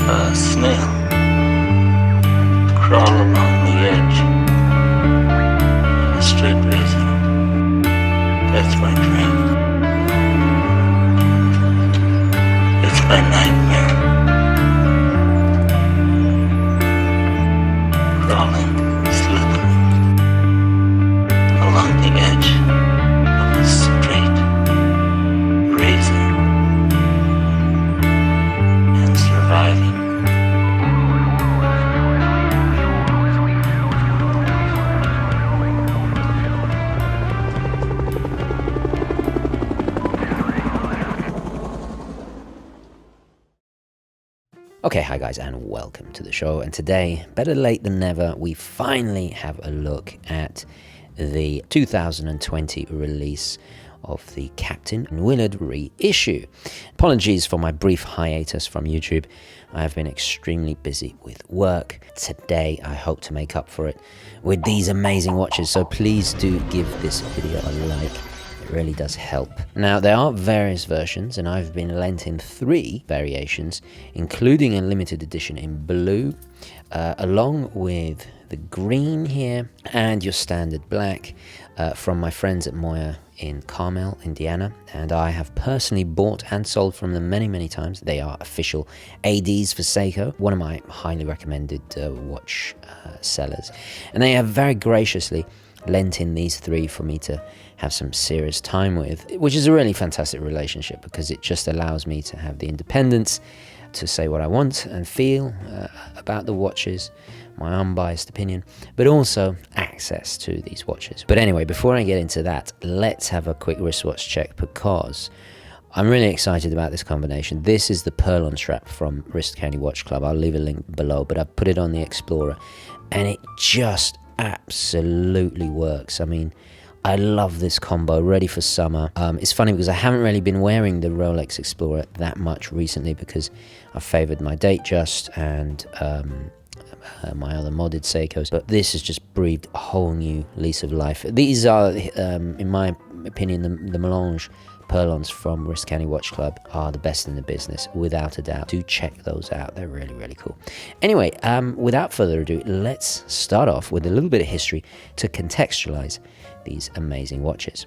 A snail crawl along the edge of a straight razor. That's my dream. It's my nightmare. Crawling slowly along the edge of a straight razor and surviving. Okay, hi guys, and welcome to the show. And today, better late than never, we finally have a look at the 2020 release of the Captain Willard reissue. Apologies for my brief hiatus from YouTube. I have been extremely busy with work. Today, I hope to make up for it with these amazing watches. So please do give this video a like. It really does help. Now, there are various versions, and I've been lent in 3 variations, including a limited edition in blue, along with the green here, and your standard black from my friends at Moya in Carmel, Indiana. And I have personally bought and sold from them many, many times. They are official ADs for Seiko, one of my highly recommended watch sellers. And they have very graciously lent in these 3 for me to have some serious time with, which is a really fantastic relationship because it just allows me to have the independence to say what I want and feel about the watches, my unbiased opinion, but also access to these watches. But anyway, before I get into that, let's have a quick wristwatch check because I'm really excited about this combination. This is the Purlon strap from Wrist Candy Watch Club. I'll leave a link below, but I've put it on the Explorer and it just absolutely works. I mean, I love this combo, ready for summer. It's funny because I haven't really been wearing the Rolex Explorer that much recently because I favored my Datejust and my other modded Seikos, but this has just breathed a whole new lease of life. These are, in my opinion, the Melange Purlons from Wrist Candy Watch Club are the best in the business, without a doubt. Do check those out. They're really, really cool. Anyway, without further ado, let's start off with a little bit of history to contextualize these amazing watches.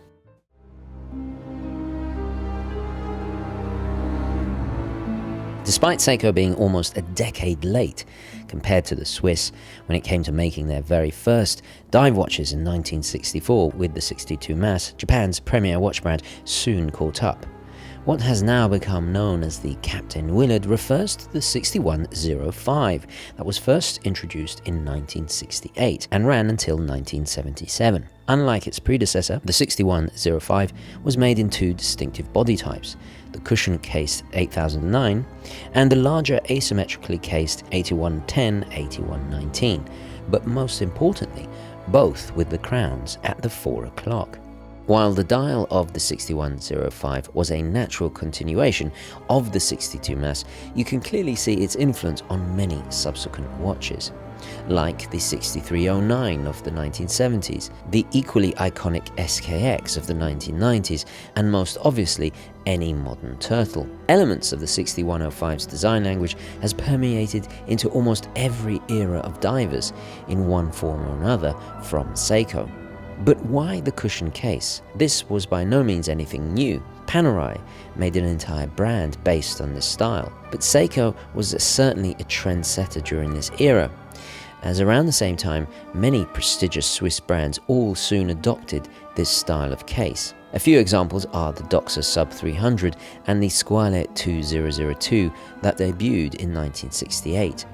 Despite Seiko being almost a decade late compared to the Swiss when it came to making their very first dive watches in 1964 with the 62 Mass, Japan's premier watch brand soon caught up. What has now become known as the Captain Willard refers to the 6105 that was first introduced in 1968 and ran until 1977. Unlike its predecessor, the 6105 was made in 2 distinctive body types, the cushion-cased 8009 and the larger asymmetrically cased 8110-8119, but most importantly, both with the crowns at the 4 o'clock. While the dial of the 6105 was a natural continuation of the 62 Mass, you can clearly see its influence on many subsequent watches, like the 6309 of the 1970s, the equally iconic SKX of the 1990s, and most obviously any modern turtle. Elements of the 6105's design language has permeated into almost every era of divers in one form or another from Seiko. But why the cushion case? This was by no means anything new. Panerai made an entire brand based on this style, but Seiko was certainly a trendsetter during this era, as around the same time, many prestigious Swiss brands all soon adopted this style of case. A few examples are the Doxa Sub 300 and the Squale 2002 that debuted in 1968.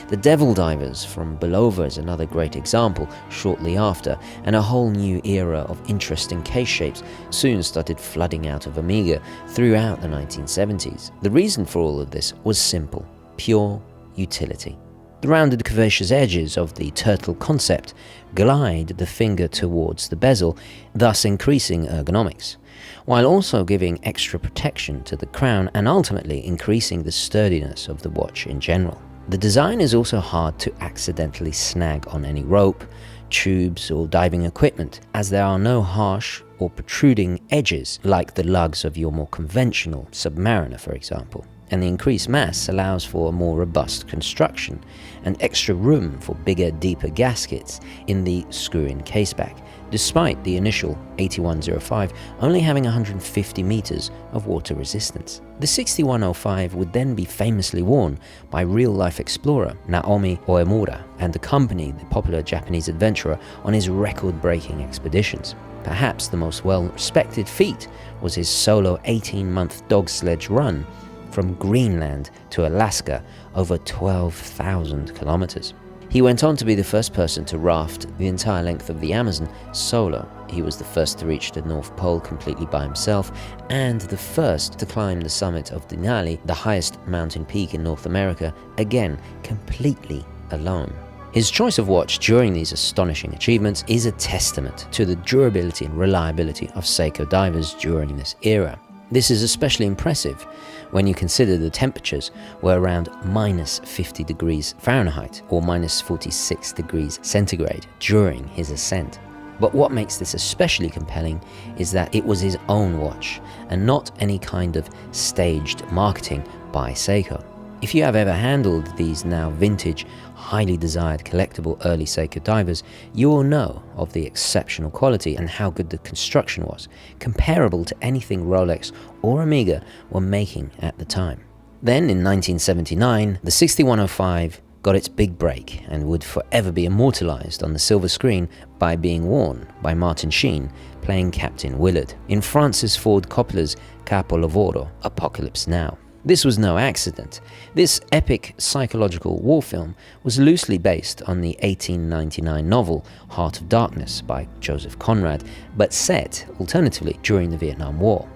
The Devil Divers from Belova is another great example shortly after, and a whole new era of interesting case shapes soon started flooding out of Omega throughout the 1970s. The reason for all of this was simple: pure utility. The rounded curvaceous edges of the turtle concept glide the finger towards the bezel, thus increasing ergonomics, while also giving extra protection to the crown and ultimately increasing the sturdiness of the watch in general. The design is also hard to accidentally snag on any rope, tubes or diving equipment, as there are no harsh or protruding edges like the lugs of your more conventional Submariner, for example. and the increased mass allows for a more robust construction and extra room for bigger, deeper gaskets in the screw-in caseback, despite the initial 8105 only having 150 meters of water resistance. The 6105 would then be famously worn by real-life explorer Naomi Oemura and accompany the popular Japanese adventurer on his record-breaking expeditions. Perhaps the most well-respected feat was his solo 18-month dog sledge run from Greenland to Alaska, over 12,000 kilometers. He went on to be the first person to raft the entire length of the Amazon solo. He was the first to reach the North Pole completely by himself, and the first to climb the summit of Denali, the highest mountain peak in North America, again completely alone. His choice of watch during these astonishing achievements is a testament to the durability and reliability of Seiko divers during this era. This is especially impressive when you consider the temperatures were around minus 50 degrees Fahrenheit or minus 46 degrees centigrade during his ascent. But what makes this especially compelling is that it was his own watch and not any kind of staged marketing by Seiko. If you have ever handled these now vintage, highly desired collectible early Seiko divers, you will know of the exceptional quality and how good the construction was, comparable to anything Rolex or Omega were making at the time. Then in 1979, the 6105 got its big break and would forever be immortalized on the silver screen by being worn by Martin Sheen playing Captain Willard in Francis Ford Coppola's Capolavoro, Apocalypse Now. This was no accident. This epic psychological war film was loosely based on the 1899 novel Heart of Darkness by Joseph Conrad, but set, alternatively, during the Vietnam War.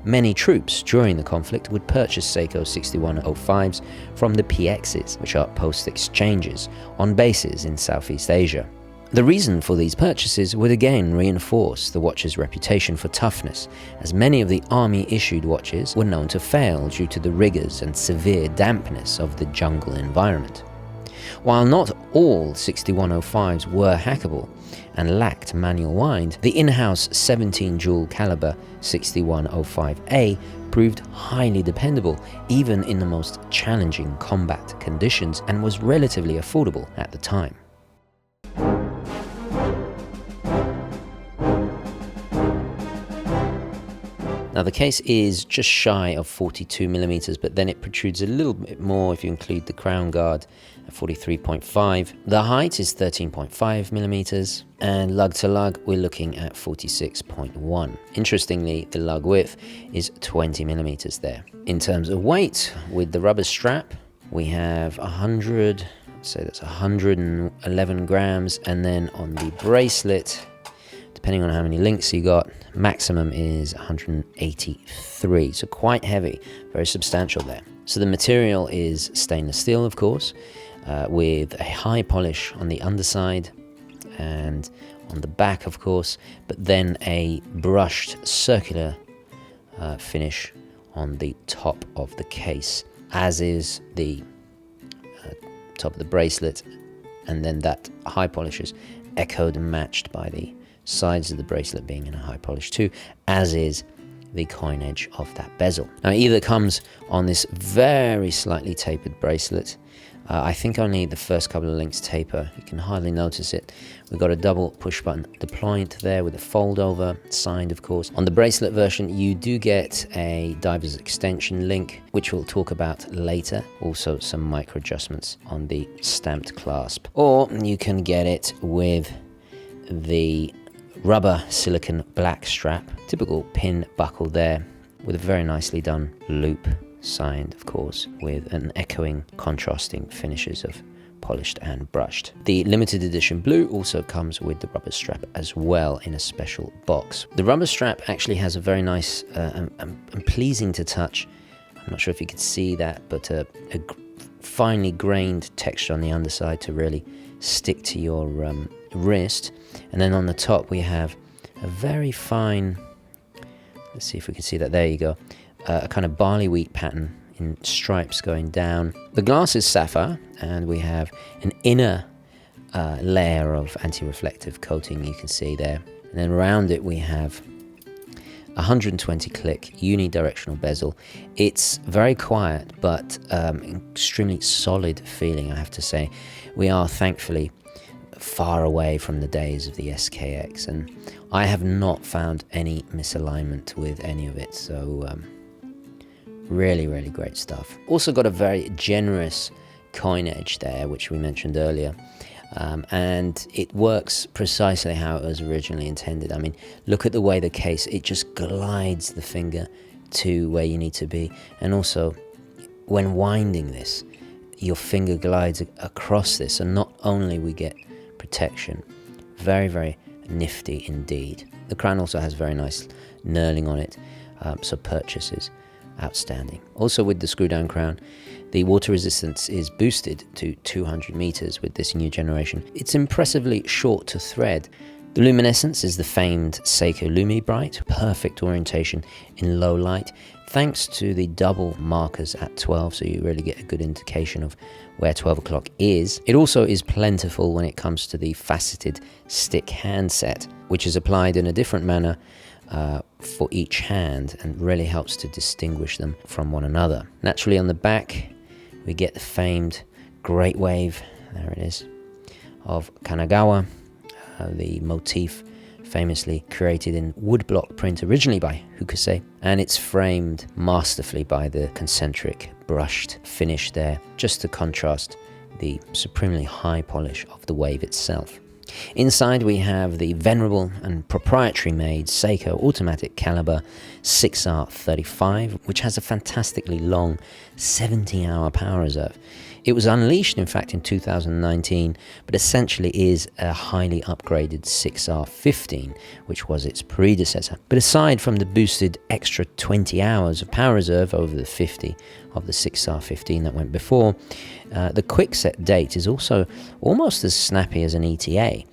Many troops during the conflict would purchase Seiko 6105s from the PXs, which are post exchanges, on bases in Southeast Asia. The reason for these purchases would again reinforce the watch's reputation for toughness, as many of the army-issued watches were known to fail due to the rigors and severe dampness of the jungle environment. While not all 6105s were hackable and lacked manual wind, the in-house 17-jewel caliber 6105A proved highly dependable even in the most challenging combat conditions and was relatively affordable at the time. Now the case is just shy of 42mm, but then it protrudes a little bit more if you include the crown guard at 43.5. The height is 13.5mm, and lug to lug we're looking at 46.1. Interestingly, the lug width is 20mm there. In terms of weight, with the rubber strap, we have 111 grams, and then on the bracelet, depending on how many links you got, maximum is 183, so quite heavy, very substantial there. So the material is stainless steel, of course, with a high polish on the underside and on the back, of course, but then a brushed circular finish on the top of the case, as is the top of the bracelet, and then that high polish is echoed and matched by the sides of the bracelet being in a high polish too, as is the coin edge of that bezel. Now, it either comes on this very slightly tapered bracelet. I think only the first couple of links taper. You can hardly notice it. We've got a double push button deployment there with a fold over, signed of course. On the bracelet version, you do get a diver's extension link, which we'll talk about later. Also some micro adjustments on the stamped clasp. Or you can get it with the rubber silicone black strap, typical pin buckle there, with a very nicely done loop, signed of course with an echoing contrasting finishes of polished and brushed. The limited edition blue also comes with the rubber strap as well in a special box. The rubber strap actually has a very nice and pleasing to touch, I'm not sure if you could see that, but a finely grained texture on the underside to really stick to your wrist. And then on the top we have a very fine, let's see if we can see that, there you go, a kind of barley wheat pattern in stripes going down. The glass is sapphire, and we have an inner layer of anti-reflective coating you can see there, and then around it we have 120 click unidirectional bezel. It's very quiet, but extremely solid feeling, I have to say. We are thankfully far away from the days of the SKX, and I have not found any misalignment with any of it, so really, really great stuff. Also got a very generous coin edge there, which we mentioned earlier. And it works precisely how it was originally intended. I mean, look at the way the case, it just glides the finger to where you need to be. And also, when winding this, your finger glides across this, and not only we get protection, very, very nifty indeed. The crown also has very nice knurling on it, so purchase is outstanding. Also with the screw down crown, the water resistance is boosted to 200 meters with this new generation. It's impressively short to thread. The luminescence is the famed Seiko Lumi Bright, perfect orientation in low light, thanks to the double markers at 12, so you really get a good indication of where 12 o'clock is. It also is plentiful when it comes to the faceted stick handset, which is applied in a different manner for each hand and really helps to distinguish them from one another. Naturally on the back, we get the famed Great Wave, there it is, of Kanagawa, the motif famously created in woodblock print originally by Hokusei, and it's framed masterfully by the concentric brushed finish there, just to contrast the supremely high polish of the wave itself. Inside we have the venerable and proprietary made Seiko automatic caliber 6R35, which has a fantastically long 70-hour power reserve. It was unleashed in fact in 2019, but essentially is a highly upgraded 6R15, which was its predecessor. But aside from the boosted extra 20 hours of power reserve over the 50 of the 6R15 that went before, the quickset date is also almost as snappy as an ETA.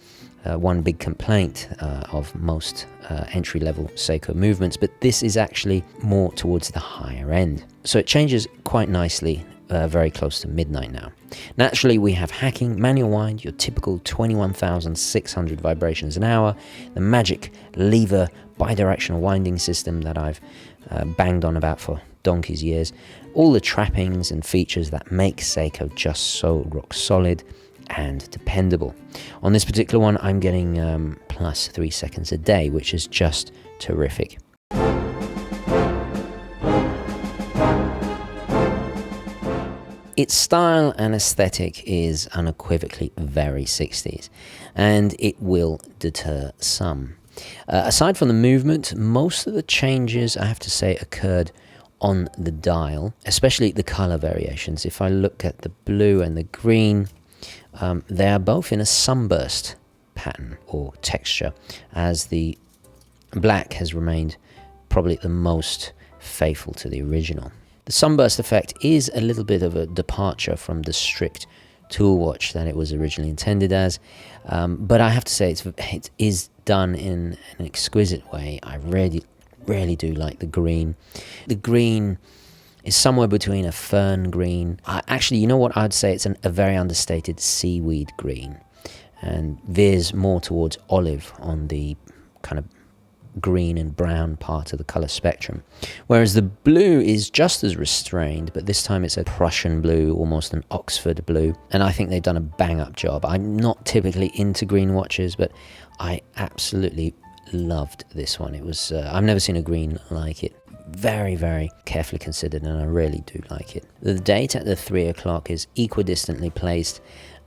One big complaint of most entry-level Seiko movements, but this is actually more towards the higher end. So it changes quite nicely, very close to midnight now. Naturally, we have hacking, manual wind, your typical 21,600 vibrations an hour, the magic lever bidirectional winding system that I've banged on about for donkey's years, all the trappings and features that make Seiko just so rock solid and dependable. On this particular one, I'm getting plus 3 seconds a day, which is just terrific. Its style and aesthetic is unequivocally very 60s, and it will deter some. Aside from the movement, most of the changes, I have to say, occurred on the dial, especially the color variations. If I look at the blue and the green, they are both in a sunburst pattern or texture, as the black has remained probably the most faithful to the original. The sunburst effect is a little bit of a departure from the strict tool watch that it was originally intended as, but I have to say it is done in an exquisite way. I really do like the green. The green is somewhere between a fern green. Actually, you know what, I'd say it's a very understated seaweed green, and veers more towards olive on the kind of green and brown part of the color spectrum, whereas the blue is just as restrained, but this time it's a Prussian blue, almost an Oxford blue, and I think they've done a bang-up job. I'm not typically into green watches, but I absolutely loved this one. It was I've never seen a green like it. Very, very carefully considered, and I really do like it. The date at the 3 o'clock is equidistantly placed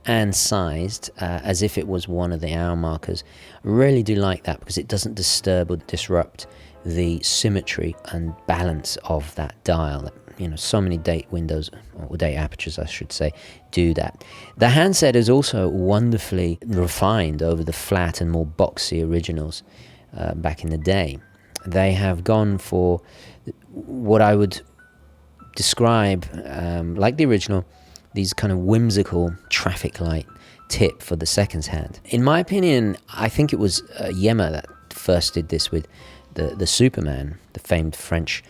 and sized as if it was one of the hour markers. I really do like that because it doesn't disturb or disrupt the symmetry and balance of that dial. You know, so many date windows, or date apertures I should say, do that. The handset is also wonderfully refined over the flat and more boxy originals back in the day. They have gone for what I would describe like the original, these kind of whimsical traffic light tip for the seconds hand. In my opinion, I think it was Yema that first did this with the Superman, the famed French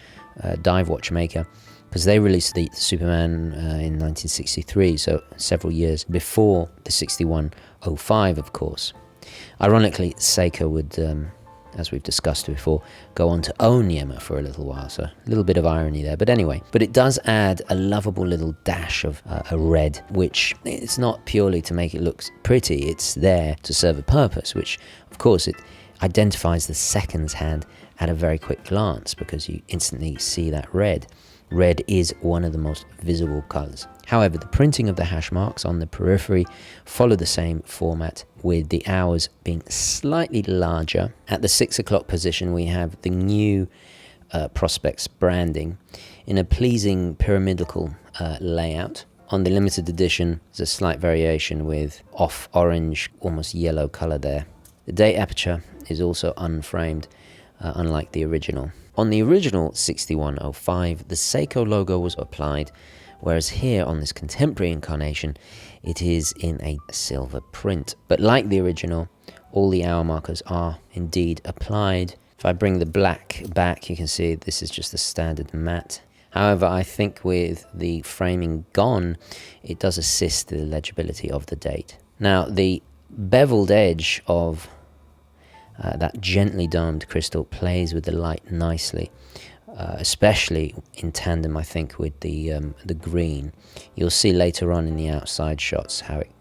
dive watch maker, because they released the Superman in 1963, so several years before the 6105, of course. Ironically, Seiko would as we've discussed before, go on to own Yema for a little while. So a little bit of irony there. But anyway, but it does add a lovable little dash of a red, which it's not purely to make it look pretty. It's there to serve a purpose, which of course it identifies the seconds hand at a very quick glance because you instantly see that red. Red is one of the most visible colors. However, the printing of the hash marks on the periphery follow the same format, with the hours being slightly larger. At the 6 o'clock position, we have the new Prospects branding in a pleasing pyramidal layout. On the limited edition, there's a slight variation with off orange, almost yellow color there. The date aperture is also unframed, unlike the original. On the original 6105, the Seiko logo was applied, whereas here on this contemporary incarnation, it is in a silver print. But like the original, all the hour markers are indeed applied. If I bring the black back, you can see this is just the standard matte. However, I think with the framing gone, it does assist the legibility of the date. Now, the beveled edge of that gently domed crystal plays with the light nicely, especially in tandem, I think, with the green. You'll see later on in the outside shots how it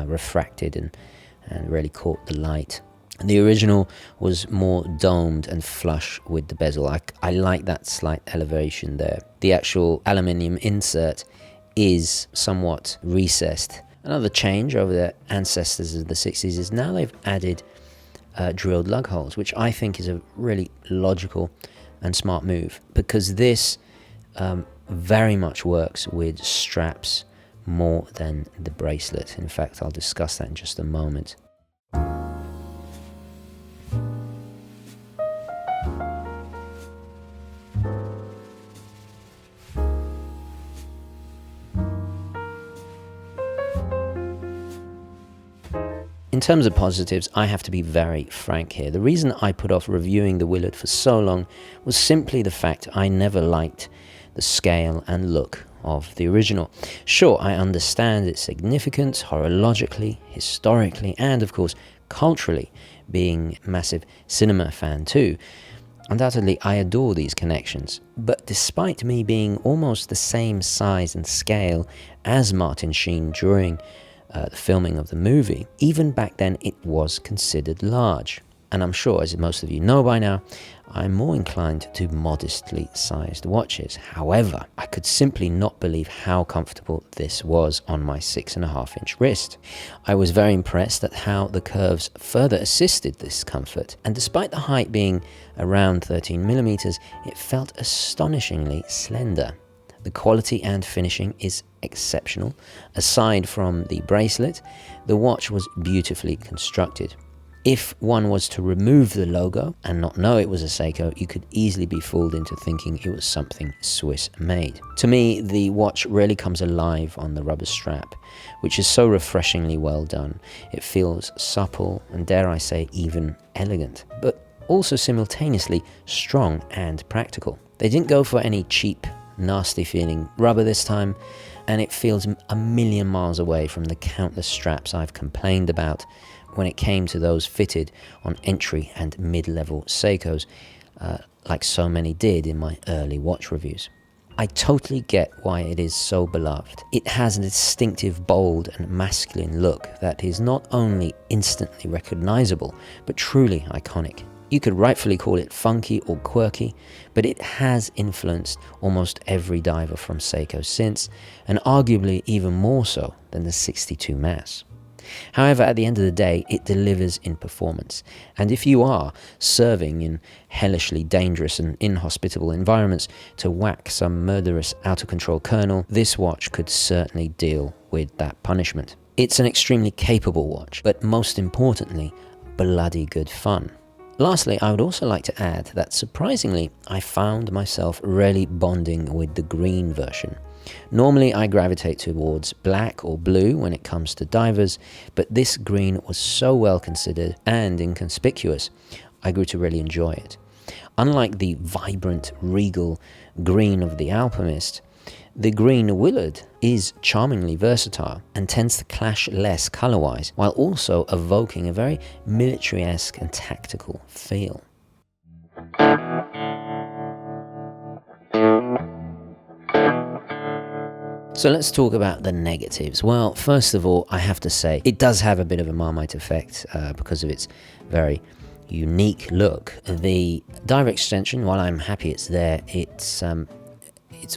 refracted and really caught the light. The original was more domed and flush with the bezel. I like that slight elevation there. The actual aluminium insert is somewhat recessed. Another change over the ancestors of the 60s is now they've added drilled lug holes, which I think is a really logical and smart move, because this very much works with straps more than the bracelet. In fact, I'll discuss that in just a moment. In terms of positives, I have to be very frank here. The reason I put off reviewing the Willard for so long was simply the fact I never liked the scale and look of the original. Sure, I understand its significance horologically, historically, and of course culturally, being a massive cinema fan too. Undoubtedly, I adore these connections, but despite me being almost the same size and scale as Martin Sheen during the filming of the movie, even back then it was considered large. And I'm sure, as most of you know by now, I'm more inclined to modestly sized watches. However, I could simply not believe how comfortable this was on my 6.5-inch wrist. I was very impressed at how the curves further assisted this comfort, and despite the height being around 13 millimeters, it felt astonishingly slender. The quality and finishing is exceptional. Aside from the bracelet, the watch was beautifully constructed. If one was to remove the logo and not know it was a Seiko, you could easily be fooled into thinking it was something Swiss made. To me, the watch really comes alive on the rubber strap, which is so refreshingly well done. It feels supple and, dare I say, even elegant, but also simultaneously strong and practical. They didn't go for any cheap, nasty feeling rubber this time, and it feels a million miles away from the countless straps I've complained about when it came to those fitted on entry and mid-level Seikos, like so many did in my early watch reviews. I totally get why it is so beloved. It has a distinctive, bold and masculine look that is not only instantly recognizable, but truly iconic. You could rightfully call it funky or quirky, but it has influenced almost every diver from Seiko since, and arguably even more so than the 62 Mass. However, at the end of the day, it delivers in performance, and if you are serving in hellishly dangerous and inhospitable environments to whack some murderous out-of-control colonel, this watch could certainly deal with that punishment. It's an extremely capable watch, but most importantly, bloody good fun. Lastly, I would also like to add that surprisingly, I found myself really bonding with the green version. Normally, I gravitate towards black or blue when it comes to divers, but this green was so well considered and inconspicuous, I grew to really enjoy it. Unlike the vibrant, regal green of the Alchemist, the green Willard is charmingly versatile and tends to clash less color-wise, while also evoking a very military-esque and tactical feel. So let's talk about the negatives. Well, first of all, I have to say it does have a bit of a Marmite effect because of its very unique look. The direct extension, while I'm happy it's there, it's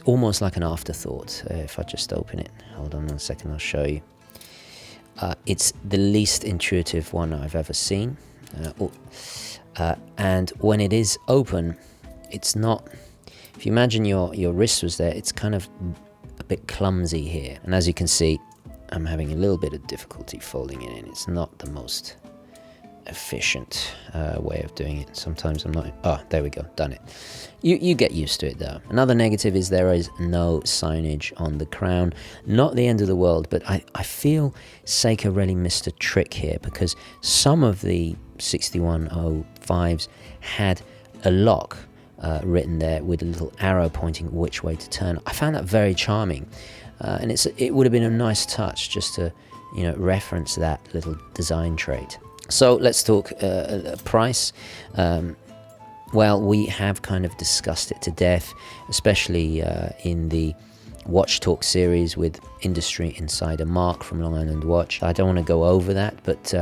almost like an afterthought. If I just open it, hold on 1 second, I'll show you. It's the least intuitive one I've ever seen. And when it is open, it's not, if you imagine your wrist was there, it's kind of a bit clumsy here. And as you can see, I'm having a little bit of difficulty folding it in. It's not the most efficient way of doing it. Sometimes I'm not, oh, there we go, done it. You get used to it though. Another negative is there is no signage on the crown. Not the end of the world, but I feel Seiko really missed a trick here, because some of the 6105s had a lock written there with a little arrow pointing which way to turn. I found that very charming, and it would have been a nice touch just to, you know, reference that little design trait. So let's talk price. Well, we have kind of discussed it to death, especially in the Watch Talk series with industry insider Mark from Long Island Watch. I don't want to go over that, but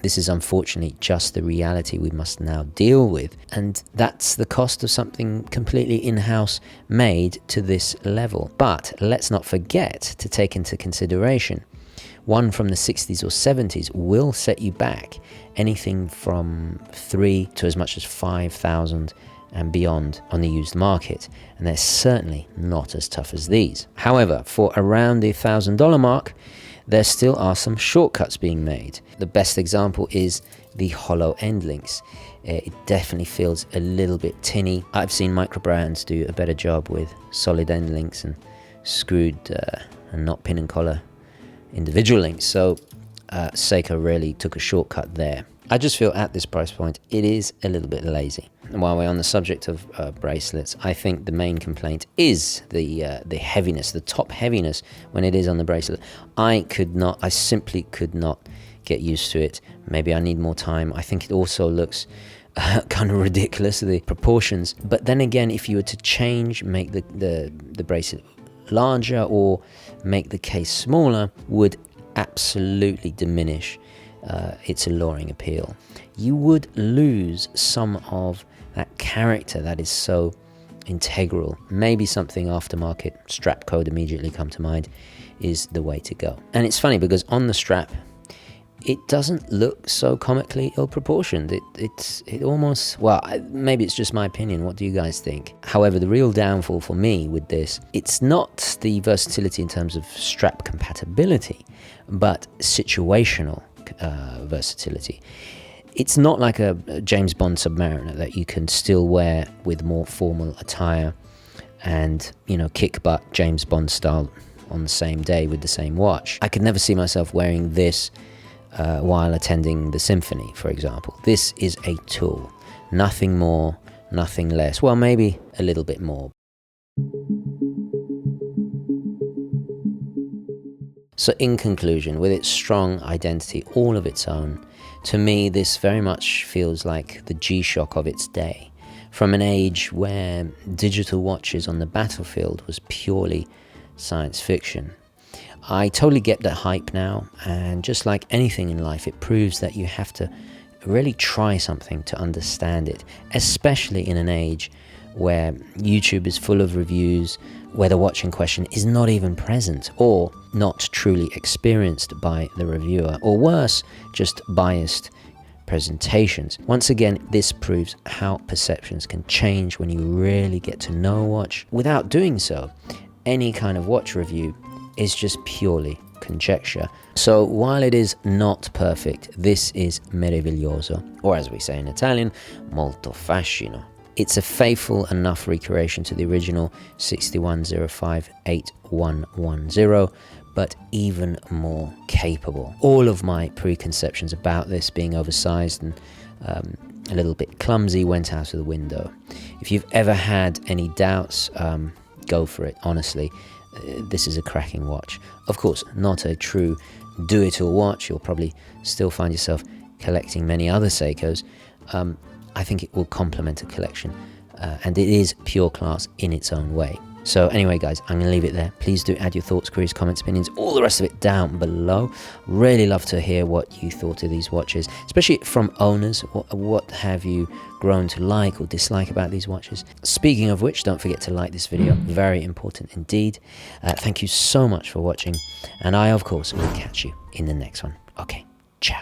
this is unfortunately just the reality we must now deal with. And that's the cost of something completely in-house made to this level. But let's not forget to take into consideration one from the 60s or 70s will set you back anything from 3 to as much as 5,000 and beyond on the used market, and they're certainly not as tough as these. However, for around the $1,000 mark, there still are some shortcuts being made. The best example is the hollow end links. It definitely feels a little bit tinny. I've seen micro brands do a better job with solid end links and screwed and not pin and collar individual links, so Seiko really took a shortcut there. I just feel at this price point it is a little bit lazy. And while we're on the subject of bracelets, I think the main complaint is the heaviness, the top heaviness when it is on the bracelet. I simply could not get used to it. Maybe I need more time. I think it also looks kind of ridiculous, the proportions. But then again, if you were to change, make the bracelet larger or make the case smaller, would absolutely diminish its alluring appeal. You would lose some of that character that is so integral. Maybe something aftermarket, strap code immediately come to mind, is the way to go. And it's funny because on the strap, it doesn't look so comically ill-proportioned. It almost, well, maybe it's just my opinion. What do you guys think? However, the real downfall for me with this, it's not the versatility in terms of strap compatibility, but situational versatility. It's not like a James Bond Submariner that you can still wear with more formal attire and, you know, kick butt James Bond style on the same day with the same watch. I could never see myself wearing this while attending the symphony, for example. This is a tool, nothing more, nothing less. Well, maybe a little bit more. So in conclusion, with its strong identity all of its own, to me this very much feels like the G-Shock of its day, from an age where digital watches on the battlefield was purely science fiction. I totally get that hype now, and just like anything in life, it proves that you have to really try something to understand it, especially in an age where YouTube is full of reviews, where the watch in question is not even present or not truly experienced by the reviewer, or worse, just biased presentations. Once again, this proves how perceptions can change when you really get to know a watch. Without doing so, any kind of watch review is just purely conjecture. So while it is not perfect, this is meraviglioso, or as we say in Italian, molto fascino. It's a faithful enough recreation to the original 6105-8110, but even more capable. All of my preconceptions about this being oversized and a little bit clumsy went out of the window. If you've ever had any doubts, go for it, honestly. This is a cracking watch. Of course, not a true do-it-all watch. You'll probably still find yourself collecting many other Seikos. I think it will complement a collection, and it is pure class in its own way. So anyway, guys, I'm going to leave it there. Please do add your thoughts, queries, comments, opinions, all the rest of it down below. Really love to hear what you thought of these watches, especially from owners. What have you grown to like or dislike about these watches? Speaking of which, don't forget to like this video. Very important indeed. Thank you so much for watching. And I, of course, will catch you in the next one. Okay, ciao.